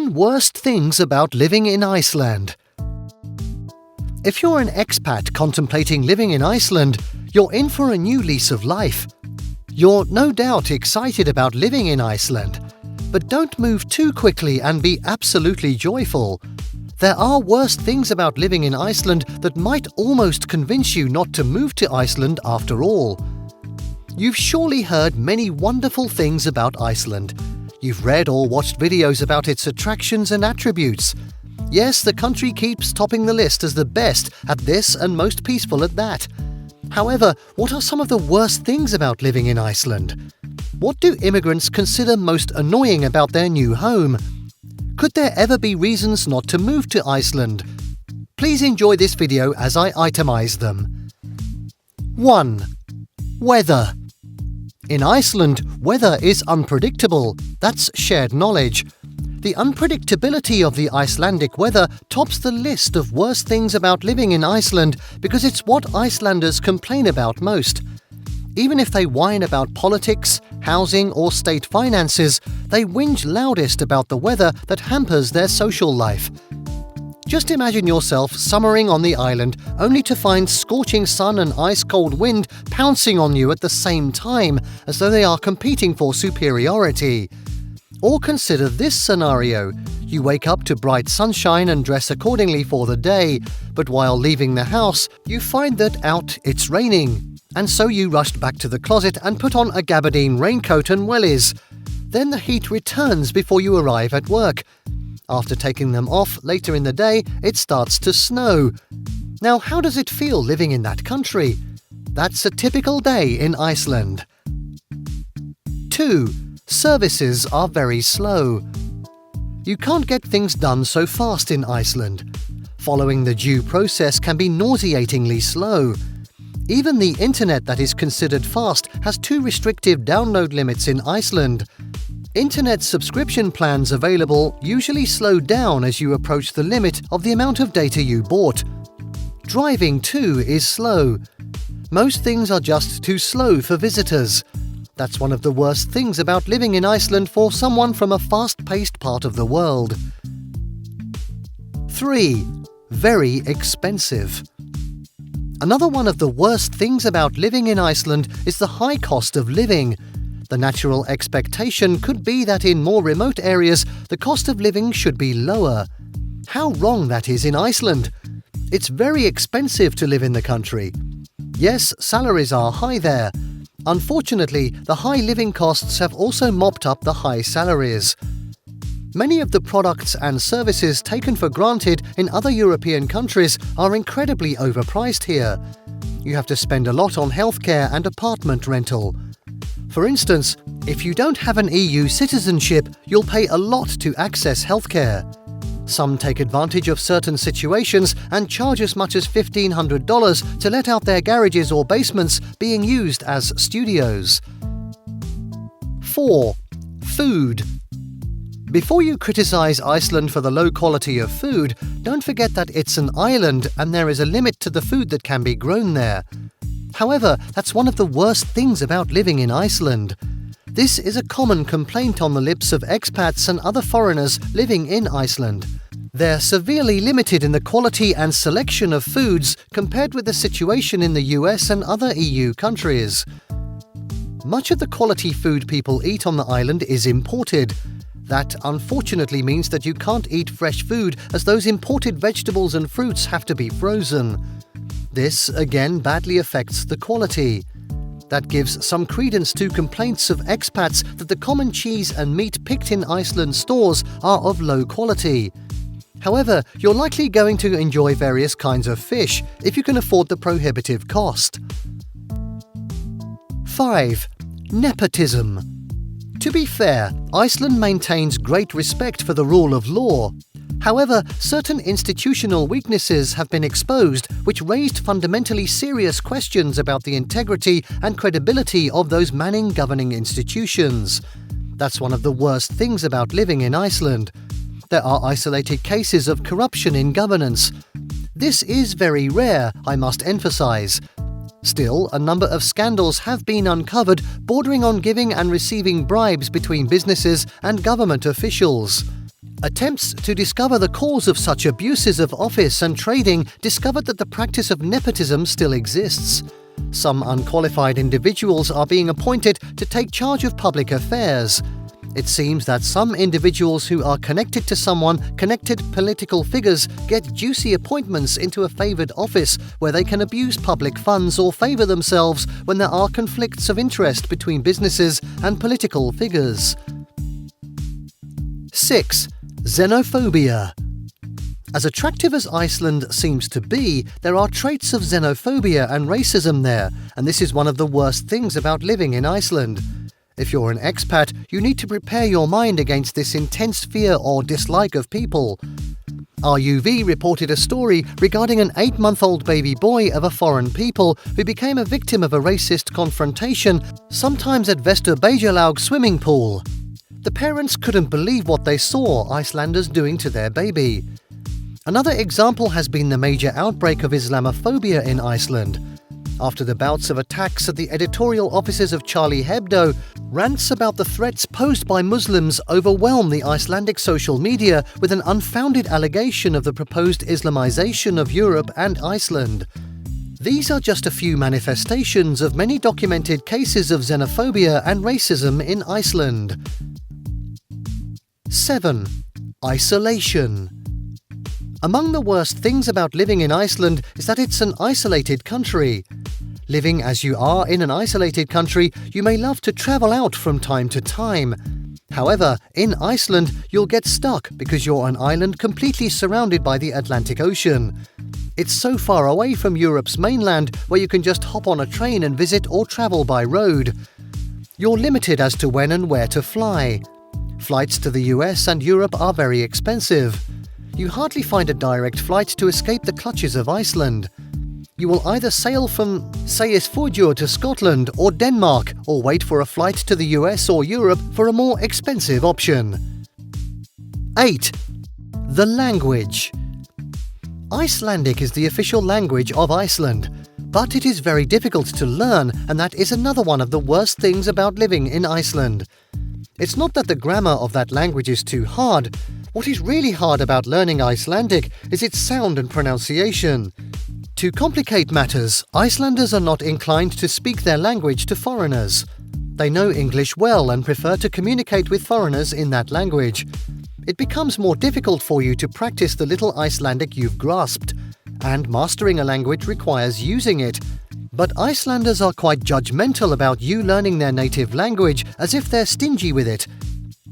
10 worst things about living in Iceland. If you're an expat contemplating living in Iceland, you're in for a new lease of life. You're no doubt excited about living in Iceland, but don't move too quickly and be absolutely joyful. There are worse things about living in Iceland that might almost convince you not to move to Iceland after all. You've surely heard many wonderful things about Iceland. You've read or watched videos about its attractions and attributes. Yes, the country keeps topping the list as the best at this and most peaceful at that. However, what are some of the worst things about living in Iceland? What do immigrants consider most annoying about their new home? Could there ever be reasons not to move to Iceland? Please enjoy this video as I itemize them. 1. Weather. In Iceland, weather is unpredictable. That's shared knowledge. The unpredictability of the Icelandic weather tops the list of worst things about living in Iceland because it's what Icelanders complain about most. Even if they whine about politics, housing or state finances, they whinge loudest about the weather that hampers their social life. Just imagine yourself summering on the island only to find scorching sun and ice-cold wind pouncing on you at the same time, as though they are competing for superiority. Or consider this scenario. You wake up to bright sunshine and dress accordingly for the day, but while leaving the house, you find that out it's raining. And so you rushed back to the closet and put on a gabardine raincoat and wellies. Then the heat returns before you arrive at work. After taking them off later in the day, it starts to snow. Now, how does it feel living in that country? That's a typical day in Iceland. 2. Services are very slow. You can't get things done so fast in Iceland. Following the due process can be nauseatingly slow. Even the internet that is considered fast has too restrictive download limits in Iceland. Internet subscription plans available usually slow down as you approach the limit of the amount of data you bought. Driving too is slow. Most things are just too slow for visitors. That's one of the worst things about living in Iceland for someone from a fast-paced part of the world. 3. Very expensive. Another one of the worst things about living in Iceland is the high cost of living. The natural expectation could be that in more remote areas, the cost of living should be lower. How wrong that is in Iceland! It's very expensive to live in the country. Yes, salaries are high there. Unfortunately, the high living costs have also mopped up the high salaries. Many of the products and services taken for granted in other European countries are incredibly overpriced here. You have to spend a lot on healthcare and apartment rental. For instance, if you don't have an EU citizenship, you'll pay a lot to access healthcare. Some take advantage of certain situations and charge as much as $1,500 to let out their garages or basements being used as studios. 4. Food. Before you criticize Iceland for the low quality of food, don't forget that it's an island and there is a limit to the food that can be grown there. However, that's one of the worst things about living in Iceland. This is a common complaint on the lips of expats and other foreigners living in Iceland. They're severely limited in the quality and selection of foods compared with the situation in the US and other EU countries. Much of the quality food people eat on the island is imported. That unfortunately means that you can't eat fresh food as those imported vegetables and fruits have to be frozen. This, again, badly affects the quality. That gives some credence to complaints of expats that the common cheese and meat picked in Iceland stores are of low quality. However, you're likely going to enjoy various kinds of fish if you can afford the prohibitive cost. 5. Nepotism. To be fair, Iceland maintains great respect for the rule of law. However, certain institutional weaknesses have been exposed which raised fundamentally serious questions about the integrity and credibility of those manning governing institutions. That's one of the worst things about living in Iceland. There are isolated cases of corruption in governance. This is very rare, I must emphasize. Still, a number of scandals have been uncovered bordering on giving and receiving bribes between businesses and government officials. Attempts to discover the cause of such abuses of office and trading discovered that the practice of nepotism still exists. Some unqualified individuals are being appointed to take charge of public affairs. It seems that some individuals who are connected to someone, connected political figures, get juicy appointments into a favoured office where they can abuse public funds or favour themselves when there are conflicts of interest between businesses and political figures. 6. Xenophobia. As attractive as Iceland seems to be, there are traits of xenophobia and racism there, and this is one of the worst things about living in Iceland. If you're an expat, you need to prepare your mind against this intense fear or dislike of people. RUV reported a story regarding an 8-month-old baby boy of a foreign people who became a victim of a racist confrontation, sometimes at Vesturbæjarlaug swimming pool. The parents couldn't believe what they saw Icelanders doing to their baby. Another example has been the major outbreak of Islamophobia in Iceland. After the bouts of attacks at the editorial offices of Charlie Hebdo, rants about the threats posed by Muslims overwhelmed the Icelandic social media with an unfounded allegation of the proposed Islamization of Europe and Iceland. These are just a few manifestations of many documented cases of xenophobia and racism in Iceland. 7. Isolation. Among the worst things about living in Iceland is that it's an isolated country. Living as you are in an isolated country, you may love to travel out from time to time. However, in Iceland, you'll get stuck because you're an island completely surrounded by the Atlantic Ocean. It's so far away from Europe's mainland where you can just hop on a train and visit or travel by road. You're limited as to when and where to fly. Flights to the US and Europe are very expensive. You hardly find a direct flight to escape the clutches of Iceland. You will either sail from Seyðisfjörður to Scotland or Denmark, or wait for a flight to the US or Europe for a more expensive option. 8. The language. Icelandic is the official language of Iceland, but it is very difficult to learn, and that is another one of the worst things about living in Iceland. It's not that the grammar of that language is too hard. What is really hard about learning Icelandic is its sound and pronunciation. To complicate matters, Icelanders are not inclined to speak their language to foreigners. They know English well and prefer to communicate with foreigners in that language. It becomes more difficult for you to practice the little Icelandic you've grasped, and mastering a language requires using it. But Icelanders are quite judgmental about you learning their native language, as if they're stingy with it.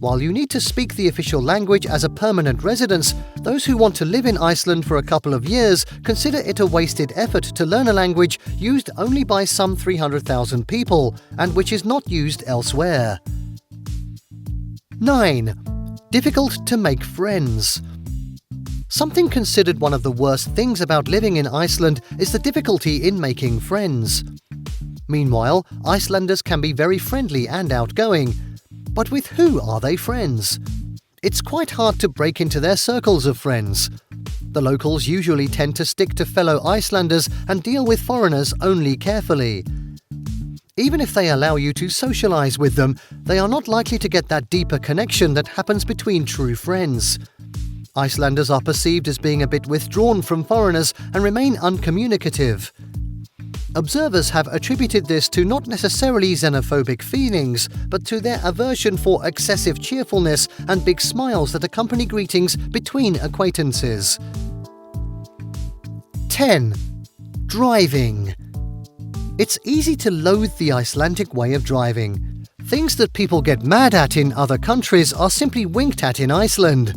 While you need to speak the official language as a permanent residence, those who want to live in Iceland for a couple of years consider it a wasted effort to learn a language used only by some 300,000 people, and which is not used elsewhere. 9. Difficult to make friends. Something considered one of the worst things about living in Iceland is the difficulty in making friends. Meanwhile, Icelanders can be very friendly and outgoing. But with who are they friends? It's quite hard to break into their circles of friends. The locals usually tend to stick to fellow Icelanders and deal with foreigners only carefully. Even if they allow you to socialize with them, they are not likely to get that deeper connection that happens between true friends. Icelanders are perceived as being a bit withdrawn from foreigners and remain uncommunicative. Observers have attributed this to not necessarily xenophobic feelings, but to their aversion for excessive cheerfulness and big smiles that accompany greetings between acquaintances. 10. Driving. It's easy to loathe the Icelandic way of driving. Things that people get mad at in other countries are simply winked at in Iceland.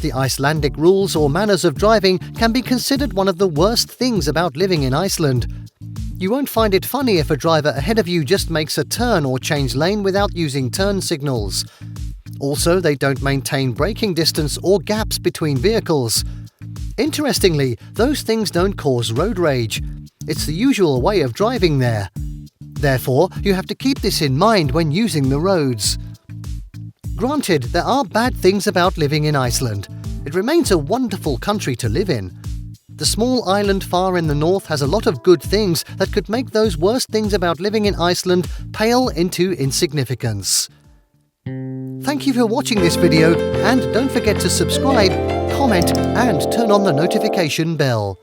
The Icelandic rules or manners of driving can be considered one of the worst things about living in Iceland. You won't find it funny if a driver ahead of you just makes a turn or change lane without using turn signals. Also, they don't maintain braking distance or gaps between vehicles. Interestingly, those things don't cause road rage. It's the usual way of driving there. Therefore, you have to keep this in mind when using the roads. Granted, there are bad things about living in Iceland. It remains a wonderful country to live in. The small island far in the north has a lot of good things that could make those worst things about living in Iceland pale into insignificance. Thank you for watching this video, and don't forget to subscribe, comment and turn on the notification bell.